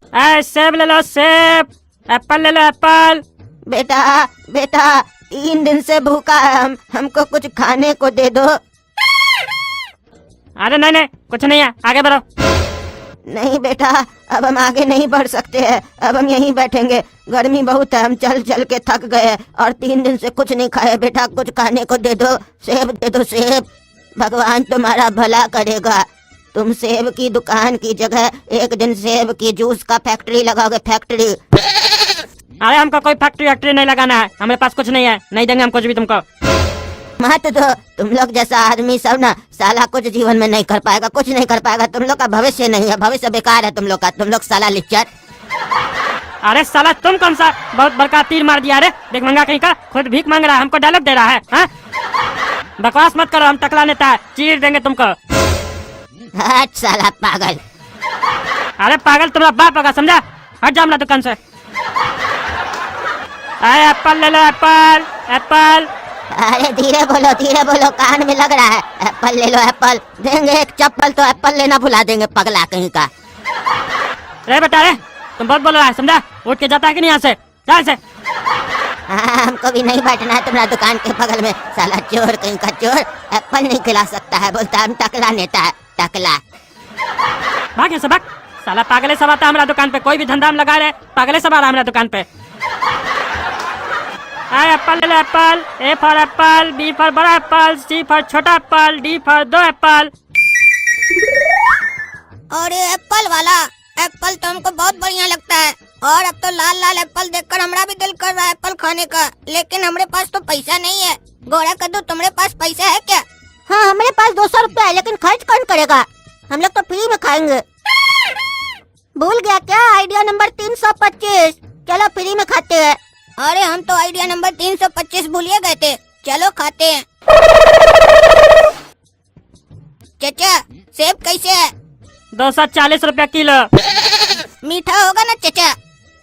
सेब ले लो सेब, एप्पल ले लो एप्पल। बेटा बेटा 3 दिन से भूखा है, हमको कुछ खाने को दे दो। अरे नहीं नहीं कुछ नहीं है, आगे बढ़ो। नहीं बेटा, अब हम आगे नहीं बढ़ सकते हैं, अब हम यहीं बैठेंगे। गर्मी बहुत है, हम चल चल के थक गए हैं और 3 दिन से कुछ नहीं खाए। बेटा कुछ खाने को दे दो, सेब दे दो सेब। भगवान तुम्हारा भला करेगा। तुम सेब की दुकान की जगह एक दिन सेब की जूस का फैक्ट्री लगाओगे, फैक्ट्री। अरे हमको कोई फैक्ट्री वैक्ट्री नहीं लगाना है, हमारे पास कुछ नहीं है, नहीं देंगे हम कुछ भी तुमको। मत दो, तुम लोग जैसा आदमी सब ना साला कुछ जीवन में नहीं कर पाएगा, कुछ नहीं कर पाएगा। तुम लोग का भविष्य नहीं है, भविष्य बेकार है तुम लोग का। तुम लोग साला लिच्चर। अरे साला तुम कौन सा बहुत बड़का तीर मार दिया रे, देख मंगा कहीं का, खुद भीख मांग रहा है, हमको डायलॉग दे रहा है। हाँ? बकवास मत करो, हम टकला नेता है, चीर देंगे तुमको। हट साला पागल। अरे पागल तुम्हारा बाप होगा, समझा? हट जा हमारा दुकान से। अरे एप्पल ले लो एप्पल एप्पल। अरे धीरे बोलो, कान में लग रहा है। एप्पल ले लो एप्पल, देंगे एक चप्पल तो एप्पल लेना भुला देंगे, पगला कहीं का। रे बेटा रे, तुम बहुत बोल रहा है, समझा? उठ के जाता है कि नहीं यहाँ से, जा से। हाँ, हमको भी नहीं बैठना है तुम्हारा दुकान के बगल में, साला चोर कहीं का चोर। एप्पल नहीं खिला सकता है, बोलता है हम टकला नेता है, टकला। भाग यहाँ से भाग, साला पागले सब आता है हमारा दुकान पे, कोई भी धंधा हम लगा रहे, पागले सब आ रहा है हमारा दुकान पे। एप्पल ले लो apple, A for apple, B for बड़ा एप्पल, सी फॉर छोटा एप्पल, डी फॉर 2 एप्पल। और ये एप्पल वाला एप्पल तो हमको बहुत बढ़िया लगता है, और अब तो लाल लाल एप्पल देखकर हमारा भी दिल कर रहा है एप्पल खाने का, लेकिन हमारे पास तो पैसा नहीं है। गोरा कद्दू तुम्हारे पास पैसा है क्या? हाँ हमारे पास 200 रुपया है, लेकिन खर्च कौन करेगा? हम लोग तो फ्री में खाएंगे। भूल गया क्या आइडिया नंबर 325? चलो फ्री में खाते हैं। अरे हम तो आइडिया नंबर 325 भूलिए गए थे, चलो खाते हैं। चाचा सेब कैसे है? 240 रुपया किलो। मीठा होगा ना चाचा?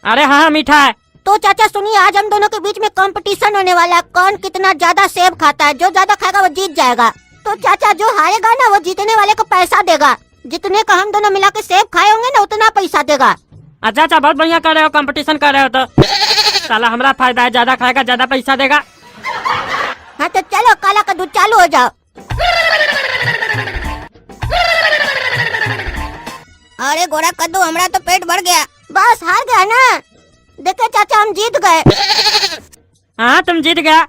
अरे हाँ मीठा है। तो चाचा सुनिए, आज हम दोनों के बीच में कंपटीशन होने वाला है, कौन कितना ज्यादा सेब खाता है। जो ज्यादा खाएगा वो जीत जाएगा। तो चाचा जो हारेगा ना वो जीतने वाले को पैसा देगा। जितने का हम दोनों मिला के सेब खाए होंगे ना उतना पैसा देगा। अच्छा अच्छा बहुत बढ़िया कर रहे हो, कंपटीशन कर रहे हो तो साला हमारा फायदा है, ज्यादा खाएगा ज्यादा पैसा देगा। हाँ तो चलो काला कद्दू चालू हो जाओ। अरे गोरा कद्दू हमारा तो पेट भर गया। बस हार गया ना, देखे चाचा हम जीत गए। हाँ तुम जीत गया,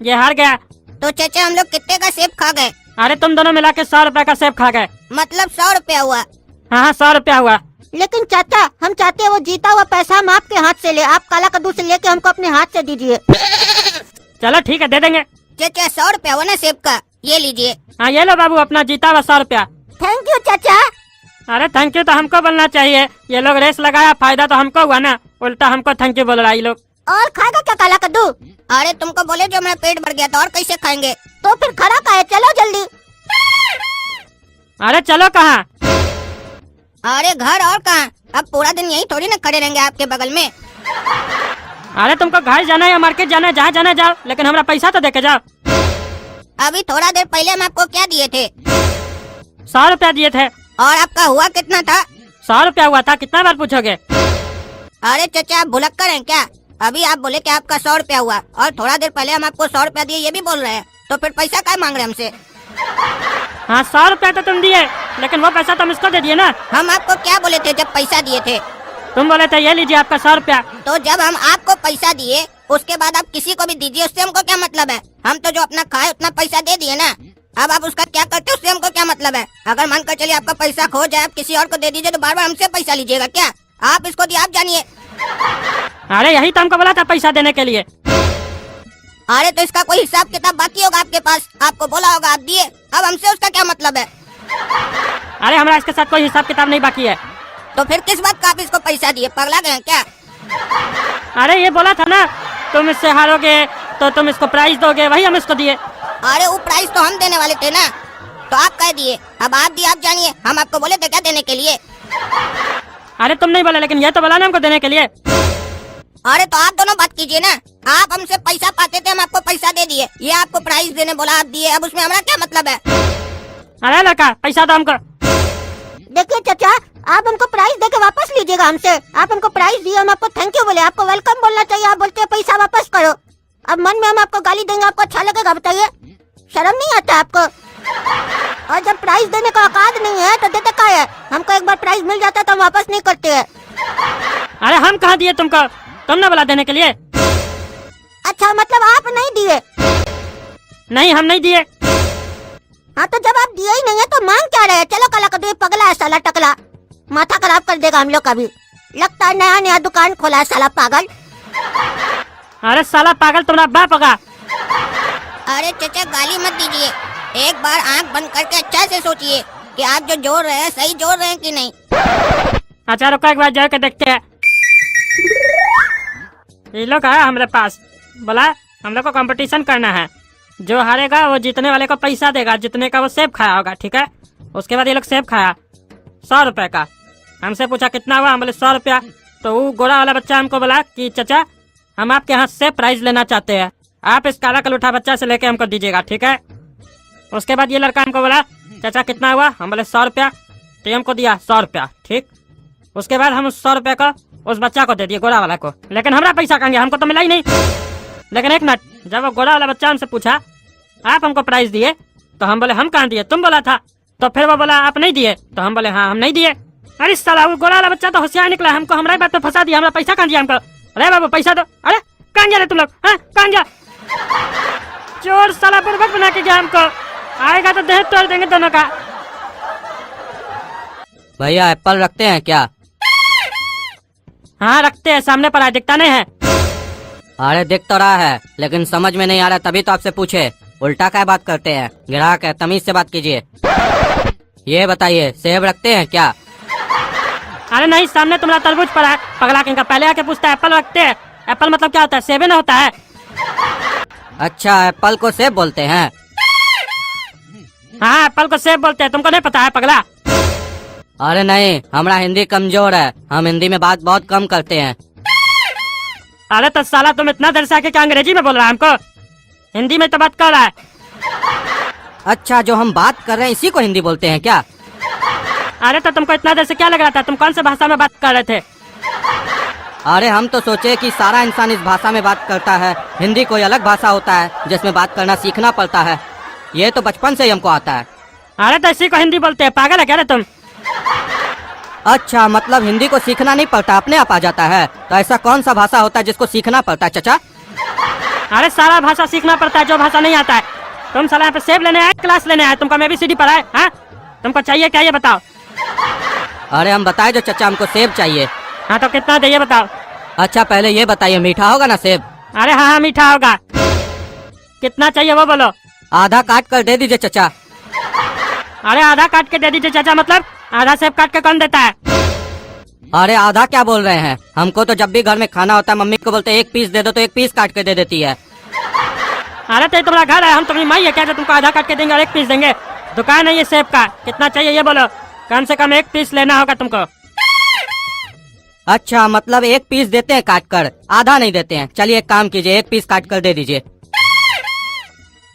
ये हार गया। तो चाचा हम लोग कितने का सेब खा गए? अरे तुम दोनों मिला के 100 रुपया का सेब खा गए। मतलब 100 रुपया हुआ? हाँ 100 रुपया हुआ। लेकिन चाचा हम चाहते हैं वो जीता हुआ पैसा हम आपके हाथ से ले, आप काला कद्दू से लेके हमको अपने हाथ से दीजिए। चलो ठीक है दे देंगे। चाचा 100 रुपया हुआ ना सेब का, ये लीजिए। हाँ ये लो बाबू अपना जीता हुआ 100 रुपया। थैंक यू चाचा। अरे थैंक यू तो हमको बोलना चाहिए, ये लोग रेस लगाया, फायदा तो हमको हुआ ना, उल्टा हमको थैंक यू बोल रहा है ये लोग। और खाएगा क्या काला कद्दू? अरे तुमको बोले जो मेरा पेट भर गया था, और कैसे खाएंगे? तो फिर खड़ा का है, चलो जल्दी। अरे चलो कहाँ? अरे घर और कहाँ, अब पूरा दिन यही थोड़ी ना खड़े रहेंगे आपके बगल में। अरे तुमको घर जाना है या मार्केट जाना है, जहाँ जाना है जाओ, लेकिन हमारा पैसा तो देके जाओ। अभी थोड़ा देर पहले हम आपको क्या दिए थे? 100 रुपया दिए थे। और आपका हुआ कितना था? 100 रुपया हुआ था, कितना बार पूछोगे? अरे चाचा आप भुलक्कड़ हैं क्या? अभी आप बोले कि आपका 100 रुपया हुआ, और थोड़ा देर पहले हम आपको 100 रुपया दिए ये भी बोल रहे हैं, तो फिर पैसा क्या मांग रहे हैं हमसे? हाँ 100 रुपया तो तुम दिए, लेकिन वो पैसा तुम इसको दे दिए ना। हम आपको क्या बोले थे जब पैसा दिए थे? तुम बोले थे ये लीजिए आपका 100 रुपया। तो जब हम आपको पैसा दिए उसके बाद आप किसी को भी दीजिए, उससे हमको क्या मतलब है? हम तो जो अपना खाए उतना पैसा दे दिए ना, अब आप उसका क्या करते हो उससे हमको क्या मतलब है? अगर मान कर चलिए आपका पैसा खो जाए, आप किसी और को दे दीजिए, तो बार बार हमसे पैसा लीजिएगा क्या? आप इसको दिए आप जानिए। अरे यही तो हमको बोला था पैसा देने के लिए। अरे तो इसका कोई हिसाब किताब बाकी होगा आपके पास, आपको बोला होगा आप दिए, अब हमसे उसका क्या मतलब है? अरे हमारा इसके साथ कोई हिसाब किताब नहीं बाकी है। तो फिर किस बात का आप इसको पैसा दिए, पगला गए हैं क्या? अरे ये बोला था ना तुम इससे हारोगे तो तुम इसको प्राइज दोगे, वही हम इसको दिए। अरे वो प्राइस तो हम देने वाले थे ना, तो आप कह दिए, अब आप दिए आप जानिए, हम आपको बोले थे क्या देने के लिए? अरे तुम नहीं बोले, लेकिन ये तो बोला ना हमको देने के लिए। अरे तो आप दोनों बात कीजिए ना, आप हमसे पैसा पाते थे, हम आपको पैसा दे दिए, ये आपको प्राइस देने बोला आप दिए, अब उसमें हमारा क्या मतलब है? अरे लड़का पैसा दो हमको। देखिए चाचा आप हमको प्राइस देके वापस लीजिएगा हमसे। आप हमको प्राइस दिए, हम आपको थैंक यू बोले, आपको वेलकम बोलना चाहिए। आप बोलते हैं पैसा वापस करो। अब मन में हम आपको गाली देंगे, आपको अच्छा लगेगा? बताइए, शर्म नहीं आता आपको? और जब प्राइस देने का औकात नहीं है तो देते क्या है? हमको एक बार प्राइस मिल जाता है तो हम वापस नहीं करते हैं। अरे हम कहाँ दिए तुमको? तुमने बोला देने के लिए। अच्छा, मतलब आप नहीं दिए? नहीं, हम नहीं दिए। हाँ, तो जब आप दिए ही नहीं है तो मांग क्या रहे? चलो कला कर दो, पगला है साला टकला, माथा खराब कर देगा हम लोग का भी। लगता है नया नया दुकान खोला है साला पागल। अरे साला पागल तुम्हारा बाप होगा। अरे चचा गाली मत दीजिए, एक बार आंख बंद करके अच्छा से सोचिए कि आप जो जोड़ रहे हैं सही जोड़ रहे हैं कि नहीं। अच्छा रुको, एक बार जाके देखते हैं। ये लोग आया हमारे पास, बोला हम लोग को कंपटीशन करना है, जो हारेगा वो जीतने वाले को पैसा देगा, जितने का वो सेब खाया होगा, ठीक है। उसके बाद ये लोग सेब खाया 100 रुपए का। हमसे पूछा कितना हुआ, हम बोले 100 रुपया। तो वो गोरा वाला बच्चा हमको बोला कि चचा हम आपके यहाँ से प्राइज लेना चाहते हैं, आप इस काला कलूठा बच्चा से लेके हमको दीजिएगा, ठीक है। उसके बाद ये लड़का हमको बोला चाचा कितना हुआ, हम बोले 100 रुपया। तो हमको दिया 100 रुपया, ठीक। उसके बाद हम उस 100 रुपये को उस बच्चा को दे दिए, गोरा वाला को। लेकिन हमारा पैसा कहाँ गया? हमको तो मिला ही नहीं। लेकिन एक मिनट, जब वो गोरा वाला बच्चा हमसे पूछा आप हमको प्राइज दिए, तो हम बोले हम कहाँ दिए, तुम बोला था। तो फिर वो बोला आप नहीं दिए, तो हम बोले हाँ हम नहीं दिए। अरे साला वो गोरा वाला बच्चा तो होशियार निकला, हमको हमारी बात पे फंसा दिया। हमारा पैसा कहाँ दिया हमको? अरे बाबू पैसा दो। अरे कहाँ गया रे तुम लोग? हाँ कहाँ गया? चोर साला बुड़बक बना के गया हमको। आएगा तो देह तोड़ देंगे दोनों का। भैया एप्पल रखते हैं क्या? हाँ रखते हैं, सामने पर आए, दिखता नहीं है। अरे दिख तो रहा है लेकिन समझ में नहीं आ रहा, तभी तो आपसे पूछे। उल्टा क्या बात करते हैं? ग्राहक है, तमीज से बात कीजिए। ये बताइए सेब रखते हैं क्या? अरे नहीं, सामने तुम्हारा तरबूज पड़ा है, पगला कहीं का। पहले आके पूछता है एप्पल रखते हैं। एप्पल मतलब क्या होता है? सेबे ना होता है। अच्छा, एप्पल को सेब बोलते हैं? हाँ एप्पल को सेब बोलते हैं, तुमको नहीं पता है पगला? अरे नहीं, हमारा हिंदी कमजोर है, हम हिंदी में बात बहुत कम करते हैं। अरे तो साला तुम इतना देर से आके क्या अंग्रेजी में बोल रहा है हमको? हिंदी में तो बात कर रहा है। अच्छा, जो हम बात कर रहे हैं इसी को हिंदी बोलते हैं क्या? अरे तो तुमको इतना देर से क्या लग रहा था? तुम कौन से भाषा में बात कर रहे थे? अरे हम तो सोचे कि सारा इंसान इस भाषा में बात करता है, हिंदी कोई अलग भाषा होता है जिसमें बात करना सीखना पड़ता है। ये तो बचपन से ही हमको आता है। अरे तो इसी को हिंदी बोलते हैं, पागल है क्या रे तुम? अच्छा, मतलब हिंदी को सीखना नहीं पड़ता, अपने आप आ जाता है? तो ऐसा कौन सा भाषा होता है जिसको सीखना पड़ता है चचा? अरे सारा भाषा सीखना पड़ता है, जो भाषा नहीं आता है। तुम साला यहाँ पे सेब लेने आए, क्लास लेने आए? तुमको ABCD पढ़ा है? हाँ तुमको चाहिए क्या ये बताओ? अरे हम बताए जो चचा, हमको सेब चाहिए। हाँ तो कितना दे ये बताओ? अच्छा पहले ये बताइए, मीठा होगा ना सेब? अरे हाँ हाँ मीठा होगा। कितना चाहिए वो बोलो? आधा काट कर दे दीजिए चचा। अरे आधा काट के दे दीजिए चाचा, मतलब आधा सेब काट के कौन देता है? अरे आधा क्या बोल रहे हैं? हमको तो जब भी घर में खाना होता है मम्मी को बोलते हैं 1 पीस दे दो, तो 1 पीस काट के दे देती है। अरे तो ये तुम्हारा घर है, हम तुम्हारी माई है क्या जो तुमको आधा काट के देंगे और 1 पीस देंगे? दुकान है ये सेब का, कितना चाहिए ये बोलो? कम से कम 1 पीस लेना होगा तुमको। अच्छा, मतलब 1 पीस देते हैं काट कर, आधा नहीं देते हैं। चलिए एक काम कीजिए, 1 पीस काट कर दे दीजिए।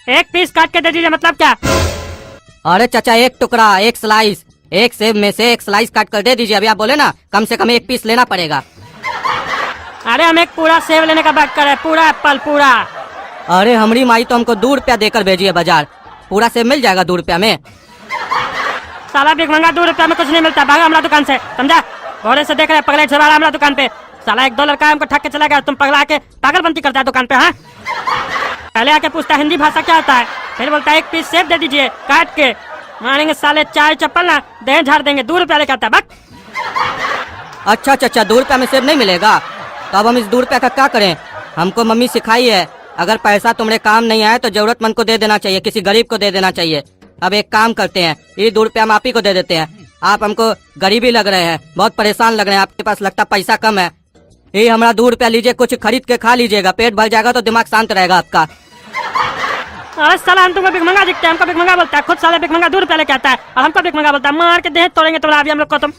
1 पीस काट के दे दीजिए मतलब क्या? अरे चचा, 1 टुकड़ा, 1 स्लाइस, 1 सेब में से 1 स्लाइस काट कर दे दीजिए। अभी आप बोले ना कम से कम 1 पीस लेना पड़ेगा। अरे हम एक पूरा सेब लेने का बात कर रहे हैं, पूरा एप्पल पूरा। अरे हमारी माई तो हमको 2 रुपया देकर भेजी है बाजार, पूरा सेब मिल जाएगा 2 रुपया में? साला भिखमंगा 2 रुपया में कुछ नहीं मिलता, भागा हमारा दुकान से, समझा? घोड़े से देख रहे पगले से हमारा दुकान पे। साला 1-2 लड़का हमको ठग के चला गया, तुम पगला के पागलपंती करता है दुकान पे। हाँ पहले आके पूछता हिंदी भाषा क्या होता है, फिर बोलता है 1 पीस सेब दे दीजिए काट के। मारेंगे साले 4 चप्पल ना, देह झाड़ देंगे। 2 रुपया लेके आता है बक। अच्छा चचा, 2 रुपया में सेब नहीं मिलेगा? तो अब हम इस 2 रुपया का क्या करें? हमको मम्मी सिखाई है, अगर पैसा तुम्हारे काम नहीं आए तो जरूरतमंद को दे देना चाहिए, किसी गरीब को दे देना चाहिए। अब एक काम करते हैं, ये 2 रुपया हम आप ही को दे देते हैं। आप हमको गरीबी लग रहे हैं, बहुत परेशान लग रहे हैं, आपके पास लगता पैसा कम है। ये हमारा 2 रुपया लीजिए, कुछ खरीद के खा लीजिएगा, पेट भर जाएगा तो दिमाग शांत रहेगा आपका। अरे साला हम तुमको भिखमंगा दिखते हैं, हमको भिखमंगा बोलता है। खुद साले भिखमंगा 2 रुपया लेके आता है और हमको भिखमंगा बोलता है। मार के देह तोड़ेंगे तुम्हारा अभी हम लोग को तुम।